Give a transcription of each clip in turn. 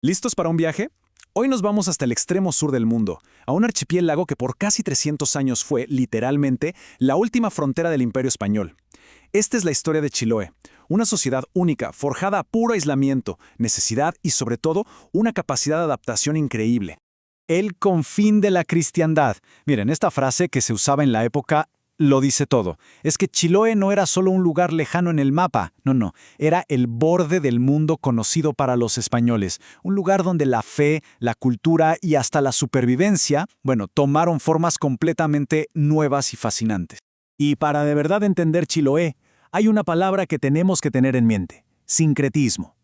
¿Listos para un viaje? Hoy nos vamos hasta el extremo sur del mundo, a un archipiélago que por casi 300 años fue, literalmente, la última frontera del Imperio Español. Esta es la historia de Chiloé, una sociedad única, forjada a puro aislamiento, necesidad y, sobre todo, una capacidad de adaptación increíble. El confín de la cristiandad. Miren, esta frase que se usaba en la época lo dice todo. Es que Chiloé no era solo un lugar lejano en el mapa, no, era el borde del mundo conocido para los españoles, un lugar donde la fe, la cultura y hasta la supervivencia, tomaron formas completamente nuevas y fascinantes. Y para de verdad entender Chiloé, hay una palabra que tenemos que tener en mente: sincretismo.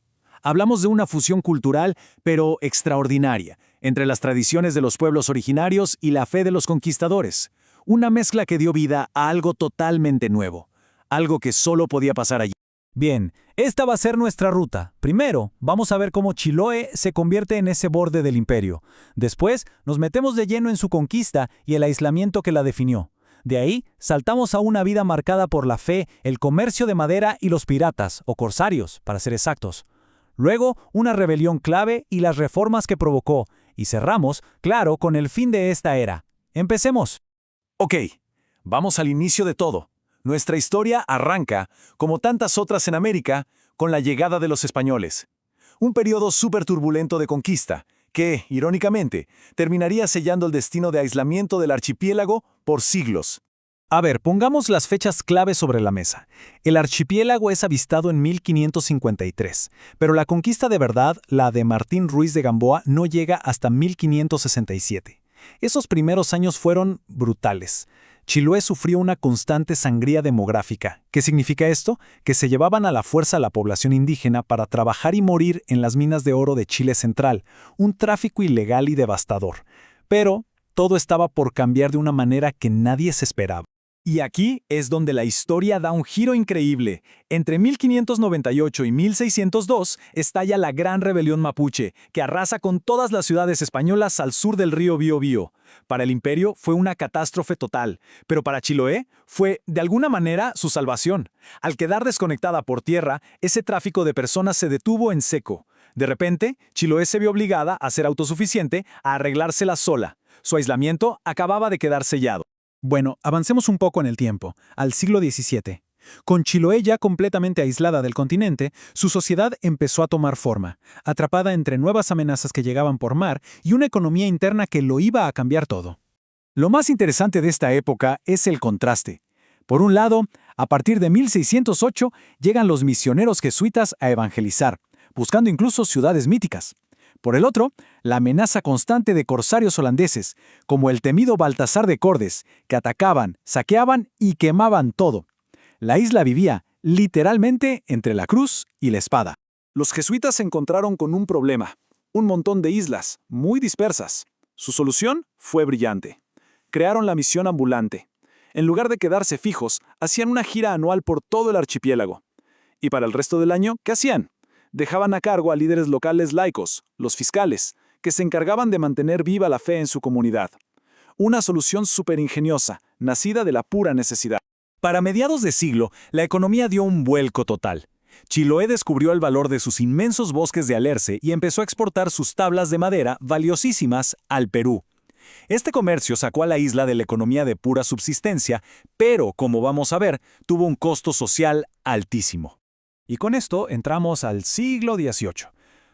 Hablamos de una fusión cultural, pero extraordinaria, entre las tradiciones de los pueblos originarios y la fe de los conquistadores. Una mezcla que dio vida a algo totalmente nuevo, algo que solo podía pasar allí. Bien, esta va a ser nuestra ruta. Primero, vamos a ver cómo Chiloé se convierte en ese borde del imperio. Después, nos metemos de lleno en su conquista y el aislamiento que la definió. De ahí, saltamos a una vida marcada por la fe, el comercio de madera y los piratas, o corsarios, para ser exactos. Luego, una rebelión clave y las reformas que provocó. Y cerramos, claro, con el fin de esta era. Empecemos. Ok, vamos al inicio de todo. Nuestra historia arranca, como tantas otras en América, con la llegada de los españoles. Un periodo súper turbulento de conquista, que, irónicamente, terminaría sellando el destino de aislamiento del archipiélago por siglos. A ver, pongamos las fechas claves sobre la mesa. El archipiélago es avistado en 1553, pero la conquista de verdad, la de Martín Ruiz de Gamboa, no llega hasta 1567. Esos primeros años fueron brutales. Chiloé sufrió una constante sangría demográfica. ¿Qué significa esto? Que se llevaban a la fuerza a la población indígena para trabajar y morir en las minas de oro de Chile Central, un tráfico ilegal y devastador. Pero todo estaba por cambiar de una manera que nadie se esperaba. Y aquí es donde la historia da un giro increíble. Entre 1598 y 1602 estalla la Gran Rebelión Mapuche, que arrasa con todas las ciudades españolas al sur del río Biobío. Para el imperio fue una catástrofe total, pero para Chiloé fue, de alguna manera, su salvación. Al quedar desconectada por tierra, ese tráfico de personas se detuvo en seco. De repente, Chiloé se vio obligada a ser autosuficiente, a arreglársela sola. Su aislamiento acababa de quedar sellado. Bueno, avancemos un poco en el tiempo, al siglo XVII. Con Chiloé ya completamente aislada del continente, su sociedad empezó a tomar forma, atrapada entre nuevas amenazas que llegaban por mar y una economía interna que lo iba a cambiar todo. Lo más interesante de esta época es el contraste. Por un lado, a partir de 1608 llegan los misioneros jesuitas a evangelizar, buscando incluso ciudades míticas. Por el otro, la amenaza constante de corsarios holandeses, como el temido Baltasar de Cordes, que atacaban, saqueaban y quemaban todo. La isla vivía, literalmente, entre la cruz y la espada. Los jesuitas se encontraron con un problema: un montón de islas, muy dispersas. Su solución fue brillante. Crearon la misión ambulante. En lugar de quedarse fijos, hacían una gira anual por todo el archipiélago. Y para el resto del año, ¿qué hacían? Dejaban a cargo a líderes locales laicos, los fiscales, que se encargaban de mantener viva la fe en su comunidad. Una solución súper ingeniosa, nacida de la pura necesidad. Para mediados de siglo, la economía dio un vuelco total. Chiloé descubrió el valor de sus inmensos bosques de alerce y empezó a exportar sus tablas de madera valiosísimas al Perú. Este comercio sacó a la isla de la economía de pura subsistencia, pero, como vamos a ver, tuvo un costo social altísimo. Y con esto entramos al siglo XVIII.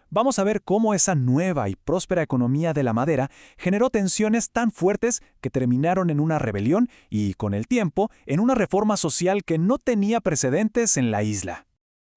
Vamos a ver cómo esa nueva y próspera economía de la madera generó tensiones tan fuertes que terminaron en una rebelión y, con el tiempo, en una reforma social que no tenía precedentes en la isla.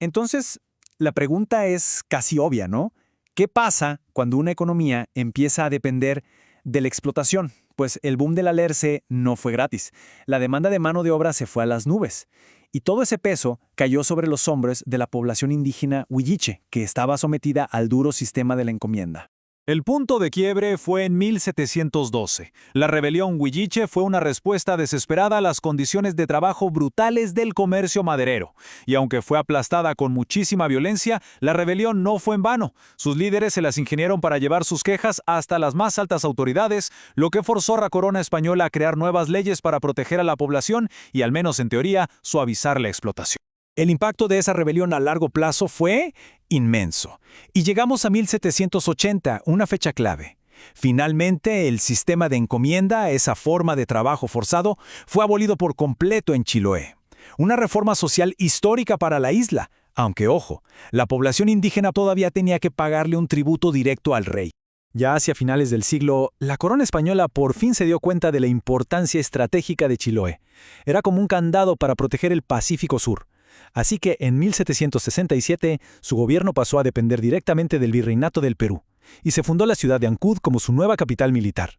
Entonces, la pregunta es casi obvia, ¿no? ¿Qué pasa cuando una economía empieza a depender de la explotación? Pues el boom del alerce no fue gratis. La demanda de mano de obra se fue a las nubes. Y todo ese peso cayó sobre los hombros de la población indígena huilliche, que estaba sometida al duro sistema de la encomienda. El punto de quiebre fue en 1712. La rebelión huilliche fue una respuesta desesperada a las condiciones de trabajo brutales del comercio maderero. Y aunque fue aplastada con muchísima violencia, la rebelión no fue en vano. Sus líderes se las ingeniaron para llevar sus quejas hasta las más altas autoridades, lo que forzó a la corona española a crear nuevas leyes para proteger a la población y, al menos en teoría, suavizar la explotación. El impacto de esa rebelión a largo plazo fue inmenso. Y llegamos a 1780, una fecha clave. Finalmente, el sistema de encomienda, esa forma de trabajo forzado, fue abolido por completo en Chiloé. Una reforma social histórica para la isla, aunque ojo, la población indígena todavía tenía que pagarle un tributo directo al rey. Ya hacia finales del siglo, la corona española por fin se dio cuenta de la importancia estratégica de Chiloé. Era como un candado para proteger el Pacífico Sur. Así que en 1767 su gobierno pasó a depender directamente del Virreinato del Perú, y se fundó la ciudad de Ancud como su nueva capital militar.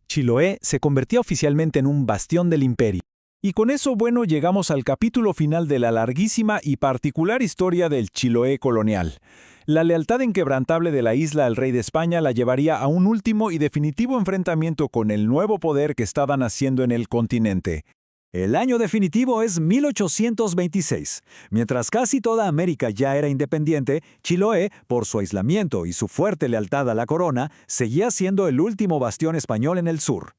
Chiloé se convertía oficialmente en un bastión del imperio. Y con eso, bueno, llegamos al capítulo final de la larguísima y particular historia del Chiloé colonial. La lealtad inquebrantable de la isla al rey de España la llevaría a un último y definitivo enfrentamiento con el nuevo poder que estaba naciendo en el continente. El año definitivo es 1826. Mientras casi toda América ya era independiente, Chiloé, por su aislamiento y su fuerte lealtad a la corona, seguía siendo el último bastión español en el sur.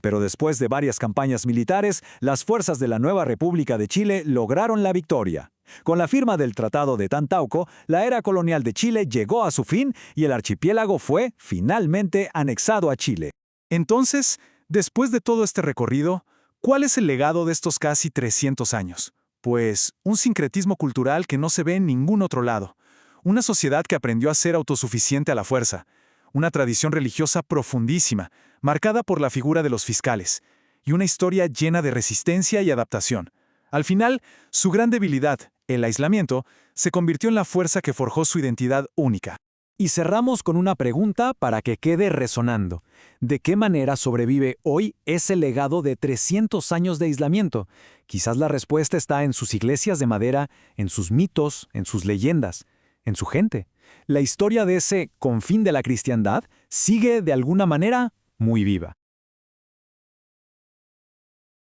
Pero después de varias campañas militares, las fuerzas de la nueva República de Chile lograron la victoria. Con la firma del Tratado de Tantauco, la era colonial de Chile llegó a su fin y el archipiélago fue, finalmente, anexado a Chile. Entonces, después de todo este recorrido, ¿cuál es el legado de estos casi 300 años? Pues un sincretismo cultural que no se ve en ningún otro lado. Una sociedad que aprendió a ser autosuficiente a la fuerza. Una tradición religiosa profundísima, marcada por la figura de los fiscales. Y una historia llena de resistencia y adaptación. Al final, su gran debilidad, el aislamiento, se convirtió en la fuerza que forjó su identidad única. Y cerramos con una pregunta para que quede resonando. ¿De qué manera sobrevive hoy ese legado de 300 años de aislamiento? Quizás la respuesta está en sus iglesias de madera, en sus mitos, en sus leyendas, en su gente. La historia de ese confín de la cristiandad sigue de alguna manera muy viva.